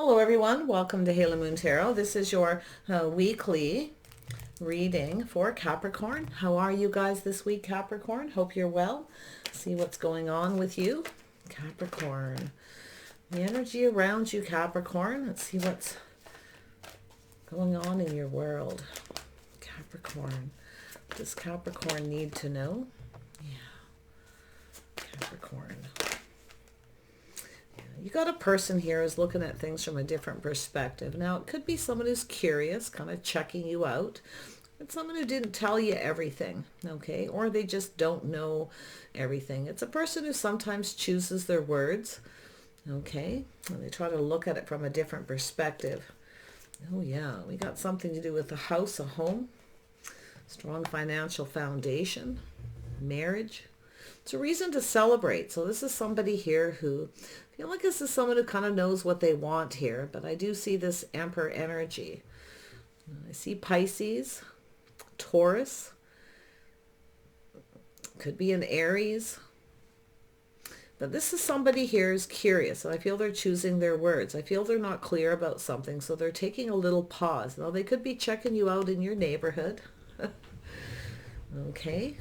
Hello everyone, welcome to Halo Moon Tarot. This is your weekly reading for Capricorn. How are you guys this week, Capricorn? Hope you're well. See what's going on with you, Capricorn. The energy around you, Capricorn. Let's see what's going on in your world, Capricorn. What does Capricorn need to know? Yeah, Capricorn. You got a person here who's looking at things from a different perspective. Now, it could be someone who's curious, kind of checking you out. It's someone who didn't tell you everything, okay? Or they just don't know everything. It's a person who sometimes chooses their words, okay? And they try to look at it from a different perspective. Oh, yeah, we got something to do with a house, a home, strong financial foundation, marriage. It's a reason to celebrate. So this is somebody here who, I feel like this is someone who kind of knows what they want here, but I do see this Emperor energy. I see Pisces, Taurus, could be an Aries, but this is somebody here who's curious, and I feel they're choosing their words. I feel they're not clear about something, so they're taking a little pause. Now, they could be checking you out in your neighborhood. Okay.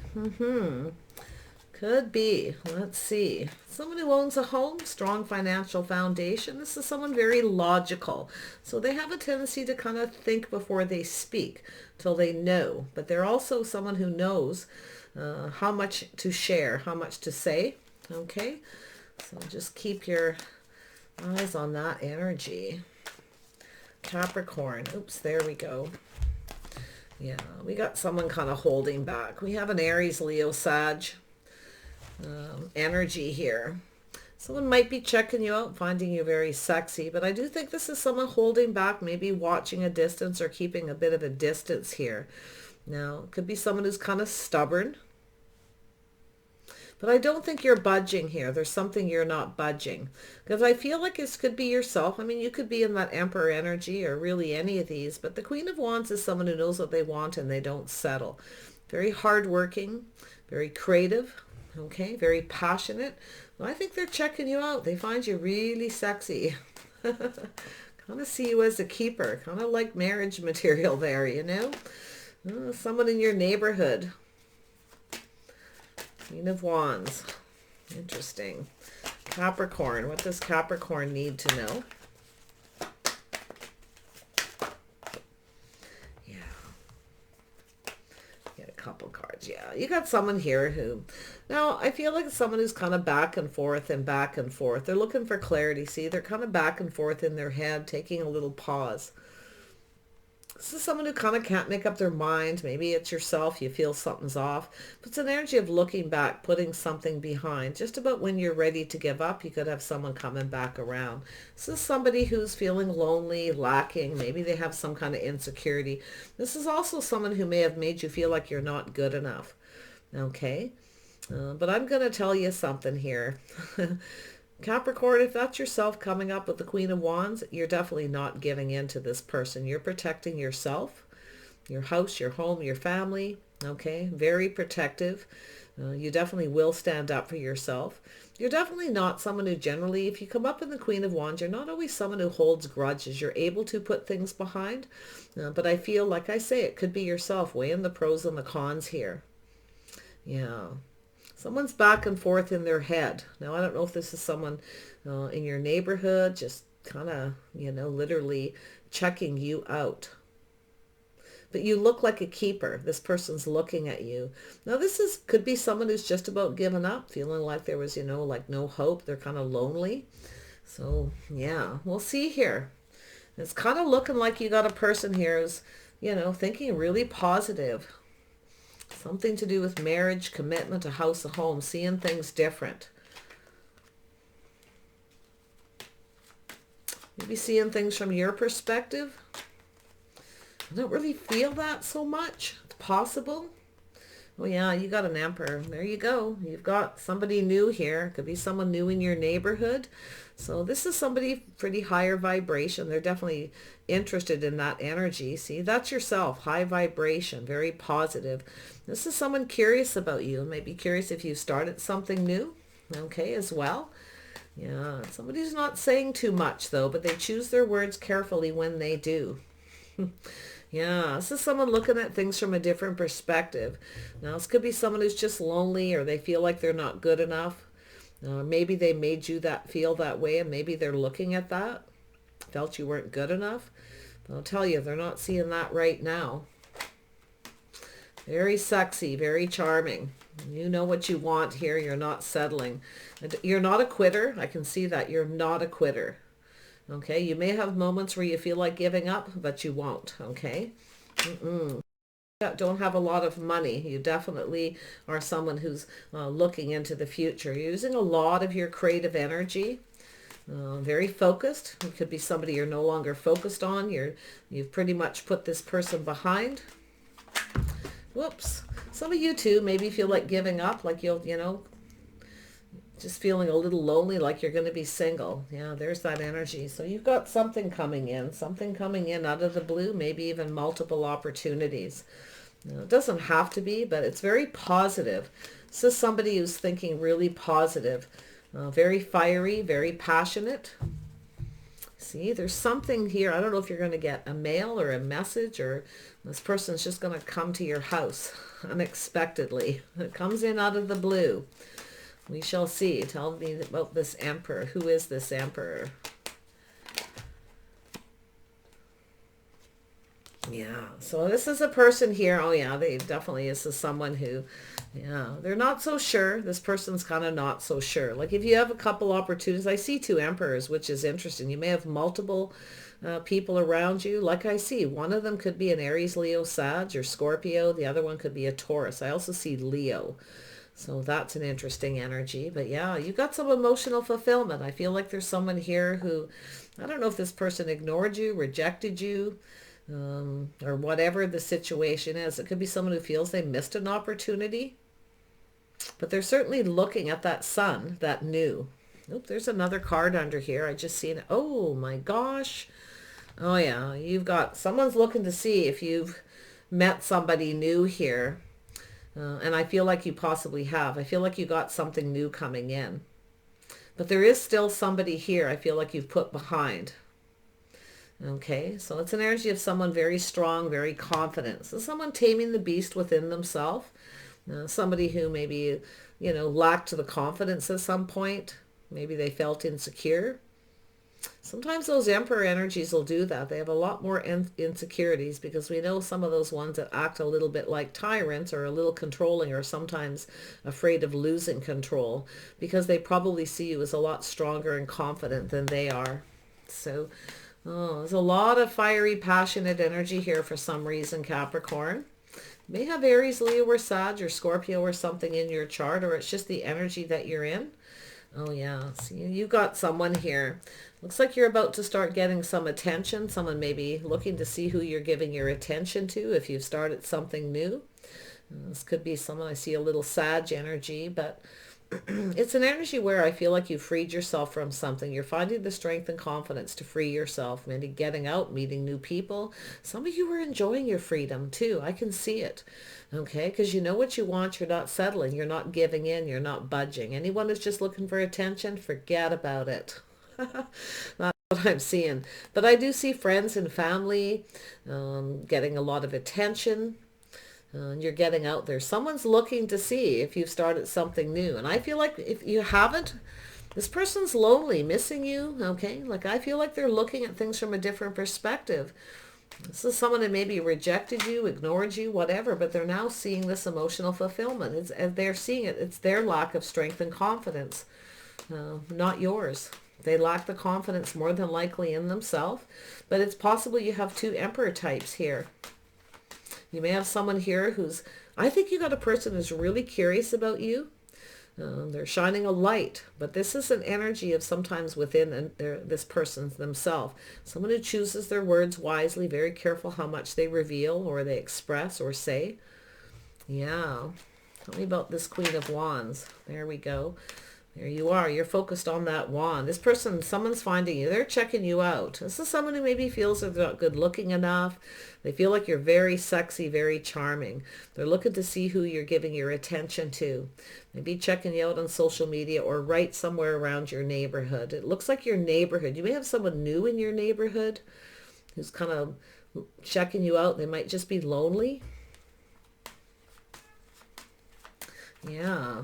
Could be. Let's see. Someone who owns a home, strong financial foundation. This is someone very logical. So they have a tendency to kind of think before they speak till they know. But they're also someone who knows how much to share, how much to say. Okay. So just keep your eyes on that energy. Capricorn. Oops, there we go. Yeah, we got someone kind of holding back. We have an Aries, Leo, Sag energy here. Someone might be checking you out, finding you very sexy, but I do think this is someone holding back, maybe watching a distance or keeping a bit of a distance here. Now, it could be someone who's kind of stubborn, but I don't think you're budging here. There's something you're not budging, because I feel like this could be yourself. I mean, you could be in that Emperor energy or really any of these, but the Queen of Wands is someone who knows what they want and they don't settle. Very hardworking, very creative. Okay, very passionate. Well, I think they're checking you out. They find you really sexy. Kind of see you as a keeper. Kind of like marriage material there, you know? Someone in your neighborhood. Queen of Wands. Interesting. Capricorn. What does Capricorn need to know? Couple cards. Yeah, you got someone here who, now I feel like someone who's kind of back and forth and back and forth. They're looking for clarity. See, they're kind of back and forth in their head, taking a little pause. This is someone who kind of can't make up their mind. Maybe it's yourself. You feel something's off. But it's an energy of looking back, putting something behind. Just about when you're ready to give up, you could have someone coming back around. This is somebody who's feeling lonely, lacking. Maybe they have some kind of insecurity. This is also someone who may have made you feel like you're not good enough. Okay? But I'm going to tell you something here. Capricorn, if that's yourself coming up with the Queen of Wands, you're definitely not giving in to this person. You're protecting yourself, your house, your home, your family. Okay, very protective. You definitely will stand up for yourself. You're definitely not someone who generally, if you come up in the Queen of Wands, you're not always someone who holds grudges. You're able to put things behind. But I feel, like I say, it could be yourself, weighing the pros and the cons here. Yeah. Someone's back and forth in their head. Now, I don't know if this is someone in your neighborhood, just kind of, you know, literally checking you out. But you look like a keeper. This person's looking at you. Now, could be someone who's just about given up, feeling like there was, you know, like no hope. They're kind of lonely. So, yeah, we'll see here. It's kind of looking like you got a person here who's, you know, thinking really positive. Something to do with marriage, commitment, a house, a home, seeing things different. Maybe seeing things from your perspective. I don't really feel that so much. It's possible. Oh yeah, you got an Emperor. There you go. You've got somebody new here. Could be someone new in your neighborhood. So this is somebody pretty higher vibration. They're definitely interested in that energy. See, that's yourself. High vibration. Very positive. This is someone curious about you. Maybe curious if you started something new. Okay, as well. Yeah, somebody's not saying too much though, but they choose their words carefully when they do. Yeah, this is someone looking at things from a different perspective. Now, this could be someone who's just lonely, or they feel like they're not good enough. Maybe they made you feel that way, and maybe they're looking at that, felt you weren't good enough. But I'll tell you, they're not seeing that right now. Very sexy, very charming. You know what you want here. You're not settling. You're not a quitter. I can see that. You're not a quitter. Okay, you may have moments where you feel like giving up, but you won't. Okay. Don't have a lot of money. You definitely are someone who's looking into the future. You're using a lot of your creative energy. Very focused. It could be somebody you're no longer focused on. You've pretty much put this person behind. Whoops. Some of you too maybe feel like giving up, like just feeling a little lonely, like you're going to be single. Yeah, there's that energy. So you've got something coming in out of the blue, maybe even multiple opportunities. It doesn't have to be, but it's very positive. This is somebody who's thinking really positive, very fiery, very passionate. See, there's something here. I don't know if you're going to get a mail or a message, or this person's just going to come to your house unexpectedly. It comes in out of the blue. We shall see. Tell me about this emperor. Who is this emperor? Yeah, so this is a person here. Oh yeah, they definitely, this is someone who, yeah, they're not so sure. This person's kind of not so sure. Like if you have a couple opportunities, I see two emperors, which is interesting. You may have multiple people around you. Like I see, one of them could be an Aries, Leo, Sag, or Scorpio. The other one could be a Taurus. I also see Leo. So that's an interesting energy. But yeah, you got some emotional fulfillment. I feel like there's someone here who, I don't know if this person ignored you, rejected you, or whatever the situation is. It could be someone who feels they missed an opportunity, but they're certainly looking at that sun, that new. Oop, there's another card under here. I just seen it. Oh my gosh. Oh yeah, you've got, someone's looking to see if you've met somebody new here. And I feel like you possibly have. I feel like you got something new coming in. But there is still somebody here I feel like you've put behind. Okay, so it's an energy of someone very strong, very confident. So someone taming the beast within themselves. Somebody who maybe, lacked the confidence at some point. Maybe they felt insecure. Sometimes those emperor energies will do that. They have a lot more insecurities, because we know some of those ones that act a little bit like tyrants, or a little controlling, or sometimes afraid of losing control, because they probably see you as a lot stronger and confident than they are. So there's a lot of fiery, passionate energy here for some reason, Capricorn. You may have Aries, Leo, or Sag, or Scorpio, or something in your chart, or it's just the energy that you're in. Oh yeah, see, you got someone here. Looks like you're about to start getting some attention. Someone may be looking to see who you're giving your attention to if you've started something new. This could be someone, I see a little Sag energy, but it's an energy where I feel like you freed yourself from something. You're finding the strength and confidence to free yourself, maybe getting out, meeting new people. Some of you are enjoying your freedom too. I can see it. Okay, because you know what you want. You're not settling. You're not giving in. You're not budging. Anyone who's just looking for attention, forget about it. That's what I'm seeing. But I do see friends and family getting a lot of attention. You're getting out there. Someone's looking to see if you've started something new. And I feel like if you haven't, this person's lonely, missing you. Okay, like I feel like they're looking at things from a different perspective. This is someone that maybe rejected you, ignored you, whatever, but they're now seeing this emotional fulfillment. They're seeing it. It's their lack of strength and confidence, not yours. They lack the confidence more than likely in themselves, but it's possible you have two emperor types here. You may have someone here who's, I think you got a person who's really curious about you. They're shining a light, but this is an energy of sometimes within this person themselves. Someone who chooses their words wisely, very careful how much they reveal or they express or say. Yeah. Tell me about this Queen of Wands. There we go. There you are. You're focused on that wand. This person, someone's finding you. They're checking you out. This is someone who maybe feels that they're not good looking enough. They feel like you're very sexy, very charming. They're looking to see who you're giving your attention to. Maybe checking you out on social media or right somewhere around your neighborhood. It looks like your neighborhood. You may have someone new in your neighborhood who's kind of checking you out. They might just be lonely. Yeah.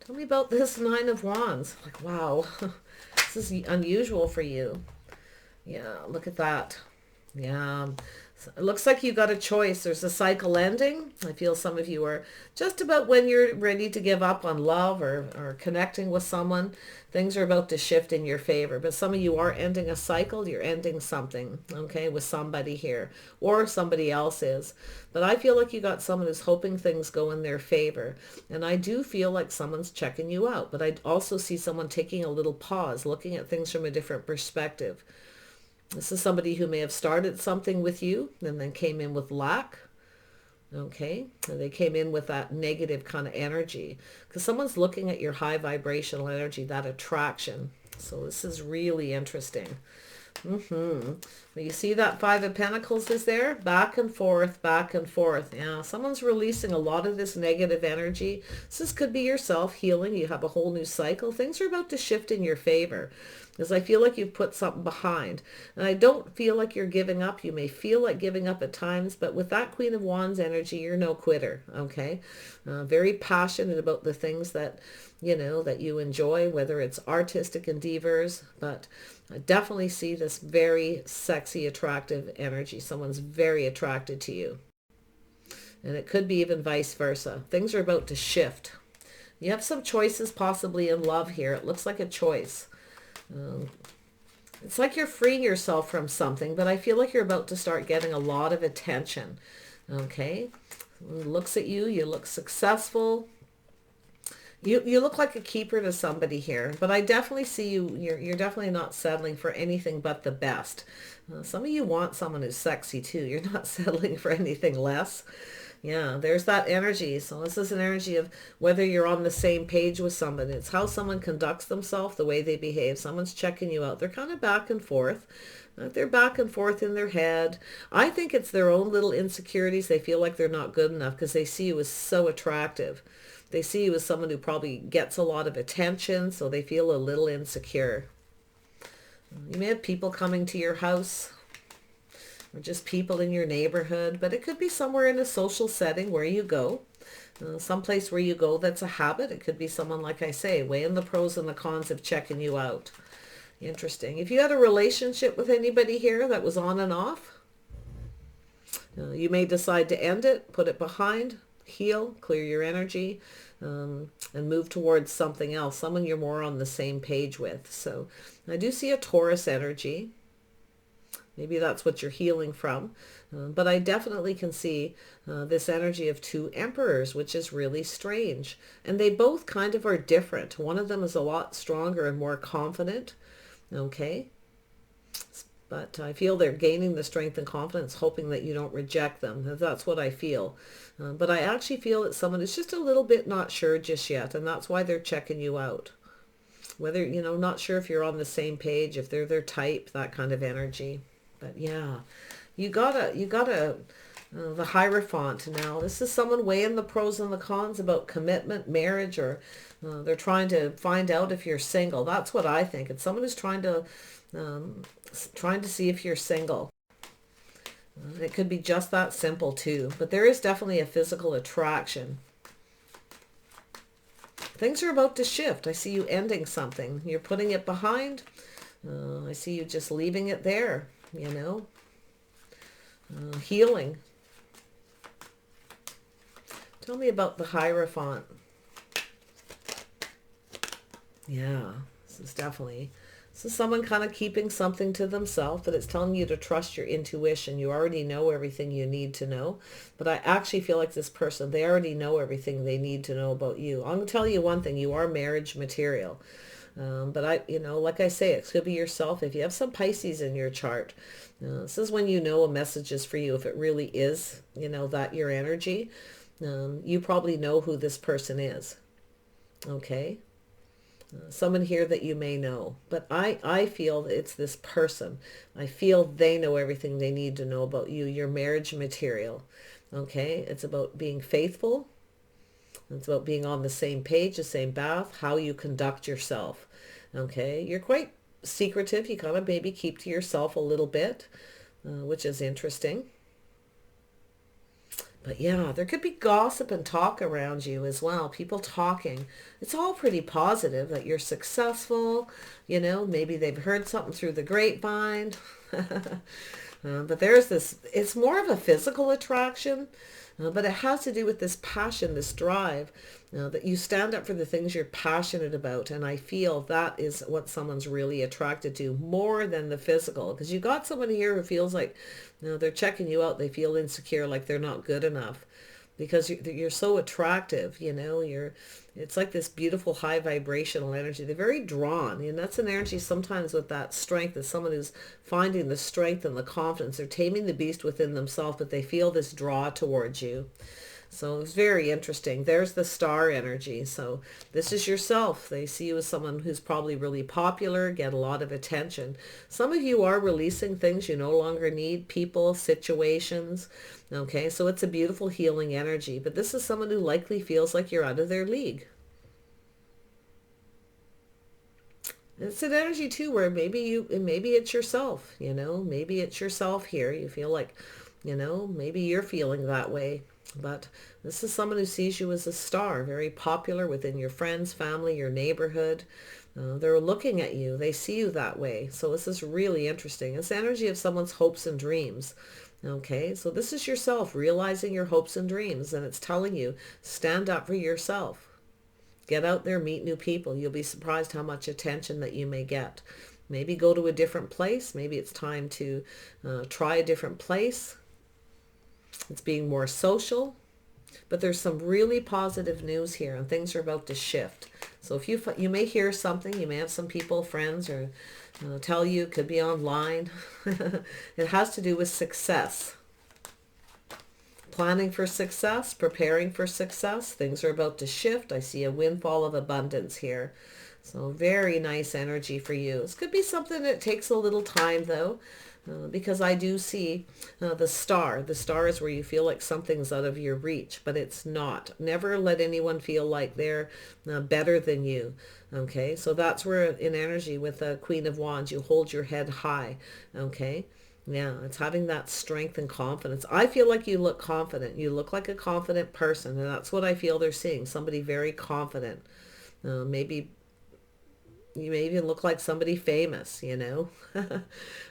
Tell me about this Nine of Wands. Like, wow, this is unusual for you. Yeah, look at that. Yeah, it looks like you got a choice. There's a cycle ending. I feel some of you are just about when you're ready to give up on love or connecting with someone. Things are about to shift in your favor. But some of you are ending a cycle. You're ending something, okay, with somebody here. Or somebody else is. But I feel like you got someone who's hoping things go in their favor. And I do feel like someone's checking you out. But I also see someone taking a little pause, looking at things from a different perspective. This is somebody who may have started something with you and then came in with lack. Okay, and they came in with that negative kind of energy because someone's looking at your high vibrational energy, that attraction. So this is really interesting. Well, you see that Five of Pentacles is there? Back and forth, back and forth. Yeah, someone's releasing a lot of this negative energy. This could be yourself healing. You have a whole new cycle. Things are about to shift in your favor. Because I feel like you've put something behind. And I don't feel like you're giving up. You may feel like giving up at times, but with that Queen of Wands energy, you're no quitter, okay? Very passionate about the things that, you know, that you enjoy, whether it's artistic endeavors, but I definitely see this very sexy, attractive energy. Someone's very attracted to you. And it could be even vice versa. Things are about to shift. You have some choices possibly in love here. It looks like a choice. It's like you're freeing yourself from something, but I feel like you're about to start getting a lot of attention. Okay? Looks at you. You look successful. You look like a keeper to somebody here, but I definitely see you. You're definitely not settling for anything but the best. Some of you want someone who's sexy too. You're not settling for anything less. Yeah, there's that energy. So this is an energy of whether you're on the same page with somebody. It's how someone conducts themselves, the way they behave. Someone's checking you out. They're kind of back and forth. They're back and forth in their head. I think it's their own little insecurities. They feel like they're not good enough because they see you as so attractive. They see you as someone who probably gets a lot of attention, so they feel a little insecure. You may have people coming to your house or just people in your neighborhood, but it could be somewhere in a social setting where you go. Someplace where you go that's a habit. It could be someone, like I say, weighing the pros and the cons of checking you out. Interesting. If you had a relationship with anybody here that was on and off, you may decide to end it, put it behind, heal, clear your energy, and move towards something else, someone you're more on the same page with. So I do see a Taurus energy. Maybe that's what you're healing from. But I definitely can see this energy of two emperors, which is really strange. And they both kind of are different. One of them is a lot stronger and more confident. Okay. But I feel they're gaining the strength and confidence, hoping that you don't reject them. That's what I feel. But I actually feel that someone is just a little bit not sure just yet. And that's why they're checking you out. Whether, you know, not sure if you're on the same page, if they're their type, that kind of energy. But yeah, you gotta, the Hierophant now. This is someone weighing the pros and the cons about commitment, marriage, or they're trying to find out if you're single. That's what I think. It's someone who's trying to see if you're single. It could be just that simple too. But there is definitely a physical attraction. Things are about to shift. I see you ending something. You're putting it behind. I see you just leaving it there. You know, healing. Tell me about the Hierophant. Yeah, this is someone kind of keeping something to themselves, that it's telling you to trust your intuition. You already know everything you need to know. But I actually feel like this person, they already know everything they need to know about you. I'm going to tell you one thing, you are marriage material. But like I say, it could be yourself. If you have some Pisces in your chart, this is when you know a message is for you. If it really is, that your energy, you probably know who this person is. Okay. Someone here that you may know, but I feel that it's this person. I feel they know everything they need to know about you, your marriage material. Okay, it's about being faithful. It's about being on the same page, the same path, how you conduct yourself. Okay, you're quite secretive. You kind of maybe keep to yourself a little bit, which is interesting. But yeah, there could be gossip and talk around you as well. People talking. It's all pretty positive that you're successful. You know, maybe they've heard something through the grapevine. But there's this, it's more of a physical attraction, but it has to do with this passion, this drive, that you stand up for the things you're passionate about. And I feel that is what someone's really attracted to more than the physical. Because you got someone here who feels like, they're checking you out. They feel insecure, like they're not good enough because you're so attractive, it's like this beautiful high vibrational energy. They're very drawn, and that's an energy sometimes with that strength, is someone who's finding the strength and the confidence. They're taming the beast within themselves, but they feel this draw towards you. So it's very interesting. There's the star energy. So this is yourself. They see you as someone who's probably really popular, get a lot of attention. Some of you are releasing things you no longer need, people, situations. Okay, so it's a beautiful healing energy. But this is someone who likely feels like you're out of their league. It's an energy too where maybe it's yourself, maybe it's yourself here. You feel like, maybe you're feeling that way. But this is someone who sees you as a star, very popular within your friends, family, your neighborhood. They're looking at you. They see you that way. So this is really interesting. It's energy of someone's hopes and dreams. Okay, so this is yourself realizing your hopes and dreams. And it's telling you, stand up for yourself. Get out there, meet new people. You'll be surprised how much attention that you may get. Maybe go to a different place. Maybe it's time to try a different place. It's being more social, but there's some really positive news here, and things are about to shift. So if you may hear something, you may have some people, friends, or tell you, it could be online. It has to do with success. Planning for success, preparing for success. Things are about to shift. I see a windfall of abundance here. So very nice energy for you. This could be something that takes a little time though. Because I do see the star. The star is where you feel like something's out of your reach, but it's not. Never let anyone feel like they're better than you. Okay, so that's where in energy with the Queen of Wands, you hold your head high. Okay, yeah, it's having that strength and confidence. I feel like you look confident. You look like a confident person, and that's what I feel they're seeing. Somebody very confident. Maybe you may even look like somebody famous,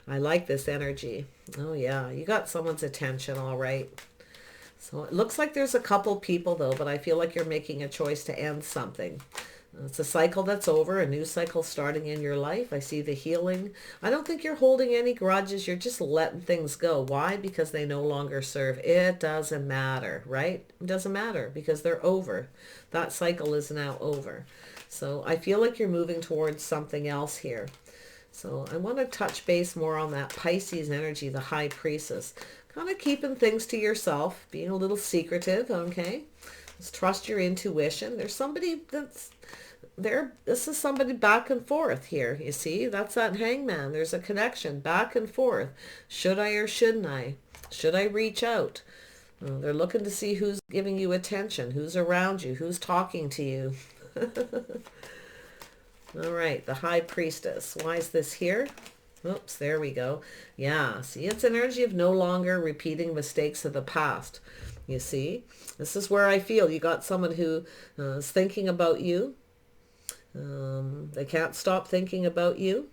I like this energy. Oh yeah, you got someone's attention, all right. So it looks like there's a couple people though, but I feel like you're making a choice to end something. It's a cycle that's over, a new cycle starting in your life. I see the healing. I don't think you're holding any grudges. You're just letting things go. Why? Because they no longer serve. It doesn't matter, right? It doesn't matter because they're over. That cycle is now over. So I feel like you're moving towards something else here. So I want to touch base more on that Pisces energy, the High Priestess. Kind of keeping things to yourself, being a little secretive, okay? Just trust your intuition. There's somebody that's there. This is somebody back and forth here, you see? That's that Hangman. There's a connection back and forth. Should I or shouldn't I? Should I reach out? They're looking to see who's giving you attention, who's around you, who's talking to you. All right, the High Priestess. Why is this here? Oops, there we go. Yeah, see, it's an energy of no longer repeating mistakes of the past. You see, this is where I feel you got someone who is thinking about you. They can't stop thinking about you.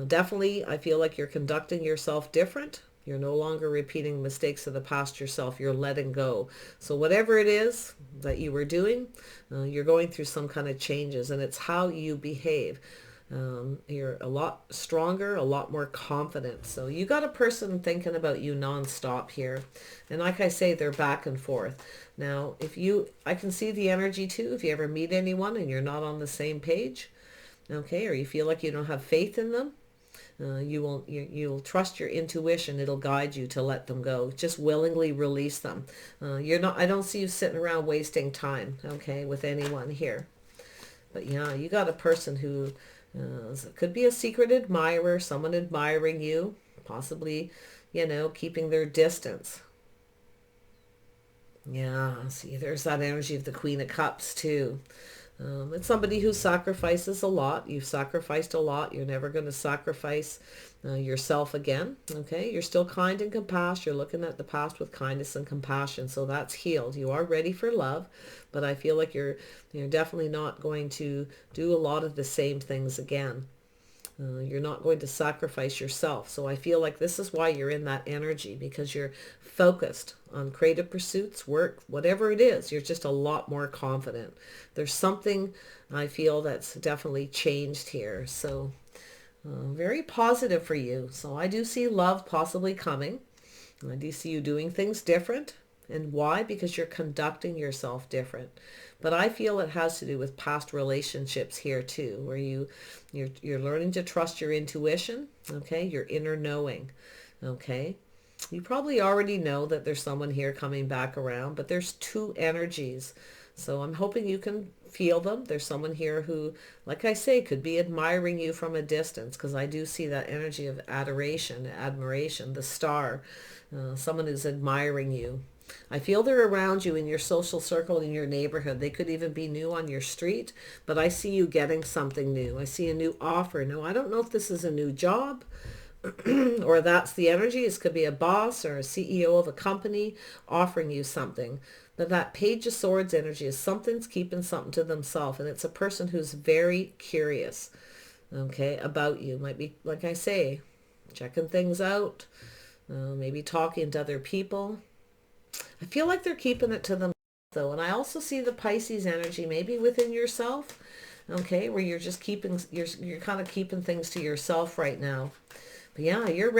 Definitely, I feel like you're conducting yourself different. You're no longer repeating mistakes of the past yourself. You're letting go. So whatever it is that you were doing, you're going through some kind of changes, and it's how you behave. You're a lot stronger, a lot more confident. So you got a person thinking about you nonstop here. And like I say, they're back and forth. Now, I can see the energy too. If you ever meet anyone and you're not on the same page, okay, or you feel like you don't have faith in them, you'll trust your intuition. It'll guide you to let them go. Just willingly release them. I don't see you sitting around wasting time, okay, with anyone here. But yeah, you got a person who could be a secret admirer, someone admiring you, possibly, keeping their distance. Yeah, see, there's that energy of the Queen of Cups too. It's somebody who sacrifices a lot. You've sacrificed a lot. You're never going to sacrifice yourself again. Okay, you're still kind and compassionate. You're looking at the past with kindness and compassion, so that's healed. You are ready for love, but I feel like you're definitely not going to do a lot of the same things again. You're not going to sacrifice yourself. So I feel like this is why you're in that energy, because you're focused on creative pursuits, work, whatever it is. You're just a lot more confident. There's something I feel that's definitely changed here. So very positive for you. So I do see love possibly coming. I do see you doing things different. And why? Because you're conducting yourself different. But I feel it has to do with past relationships here too, where you're learning to trust your intuition, okay, your inner knowing, okay. You probably already know that there's someone here coming back around, but there's two energies. So I'm hoping you can feel them. There's someone here who, like I say, could be admiring you from a distance, because I do see that energy of adoration, admiration, the star, someone who's admiring you. I feel they're around you in your social circle, in your neighborhood. They could even be new on your street, but I see you getting something new. I see a new offer. No, I don't know if this is a new job or that's the energy. This could be a boss or a CEO of a company offering you something. But that Page of Swords energy is something's keeping something to themselves, and it's a person who's very curious, okay, about you. Might be, like I say, checking things out, maybe talking to other people. I feel like they're keeping it to them though. And I also see the Pisces energy maybe within yourself, okay, where you're just keeping, you're kind of keeping things to yourself right now. But yeah, you're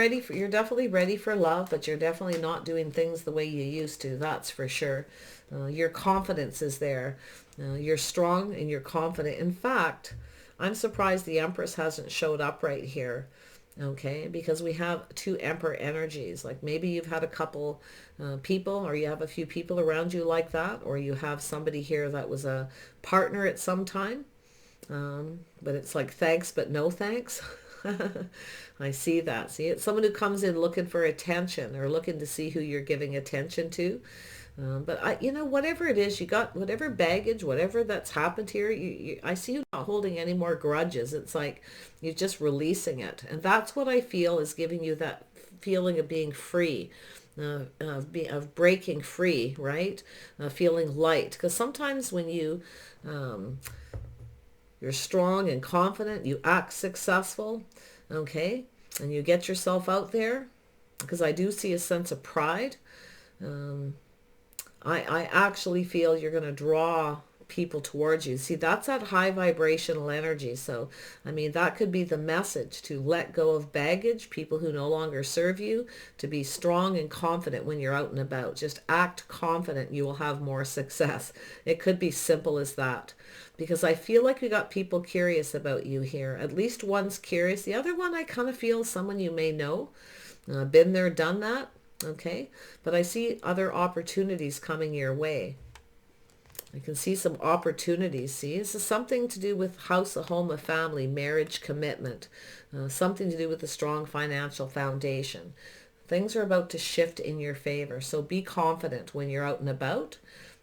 definitely ready for love, but you're definitely not doing things the way you used to. That's for sure. Your confidence is there. You're strong and you're confident. In fact, I'm surprised the Empress hasn't showed up right here. Okay, because we have two Emperor energies. Like maybe you've had a couple people, or you have a few people around you like that, or you have somebody here that was a partner at some time. But it's like thanks, but no thanks. I see that. See, it's someone who comes in looking for attention or looking to see who you're giving attention to. But whatever it is, you got whatever baggage, whatever that's happened here, I see you not holding any more grudges. It's like you're just releasing it. And that's what I feel is giving you that feeling of being free, of breaking free, right? Feeling light. Because sometimes when you're strong and confident, you act successful, okay, and you get yourself out there, because I do see a sense of pride. Um, I actually feel you're going to draw people towards you. See, that's that high vibrational energy. So, I mean, that could be the message, to let go of baggage, people who no longer serve you, to be strong and confident when you're out and about. Just act confident. You will have more success. It could be simple as that. Because I feel like we got people curious about you here. At least one's curious. The other one I kind of feel someone you may know. Been there, done that. Okay, but I see other opportunities coming your way. I can see some opportunities. See, this is something to do with house, a home, a family, marriage, commitment, something to do with a strong financial foundation. Things are about to shift in your favor. So be confident when you're out and about.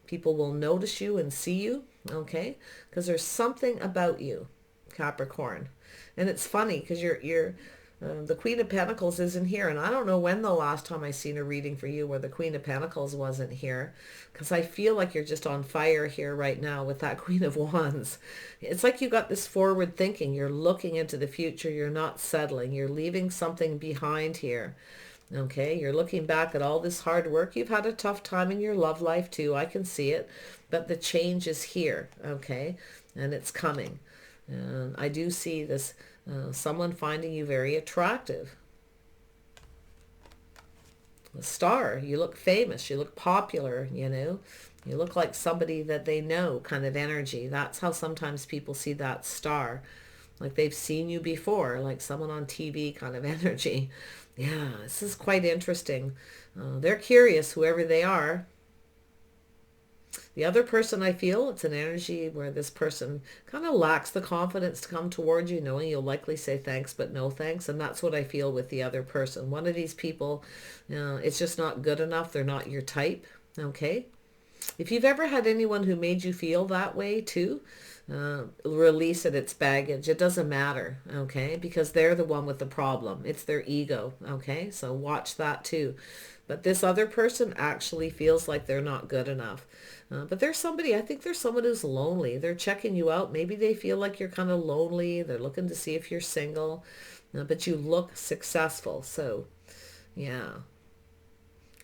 People will notice you and see you, okay? Because there's something about you, Capricorn. And it's funny because you're the Queen of Pentacles isn't here, and I don't know when the last time I seen a reading for you where the Queen of Pentacles wasn't here, because I feel like you're just on fire here right now with that Queen of Wands. It's like you got this forward thinking. You're looking into the future. You're not settling. You're leaving something behind here. Okay, you're looking back at all this hard work. You've had a tough time in your love life too. I can see it, but the change is here. Okay, and it's coming. And I do see this. Someone finding you very attractive. A star, you look famous, you look popular, you look like somebody that they know, kind of energy. That's how sometimes people see that star, like they've seen you before, like someone on TV kind of energy. Yeah, this is quite interesting. They're curious, whoever they are. The other person, I feel it's an energy where this person kind of lacks the confidence to come towards you, knowing you'll likely say thanks, but no thanks. And that's what I feel with the other person. One of these people, it's just not good enough. They're not your type. Okay. If you've ever had anyone who made you feel that way too, release it. It's baggage. It doesn't matter. Okay. Because they're the one with the problem. It's their ego. Okay. So watch that too. But this other person actually feels like they're not good enough. But there's somebody, I think there's someone who's lonely. They're checking you out. Maybe they feel like you're kind of lonely. They're looking to see if you're single. But you look successful. So, yeah.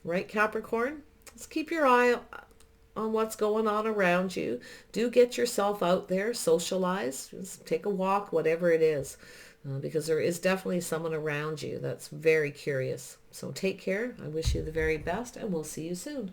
Right, Capricorn? Let's keep your eye on what's going on around you. Do get yourself out there, socialize, just take a walk, whatever it is, because there is definitely someone around you that's very curious. So take care. I wish you the very best, and we'll see you soon.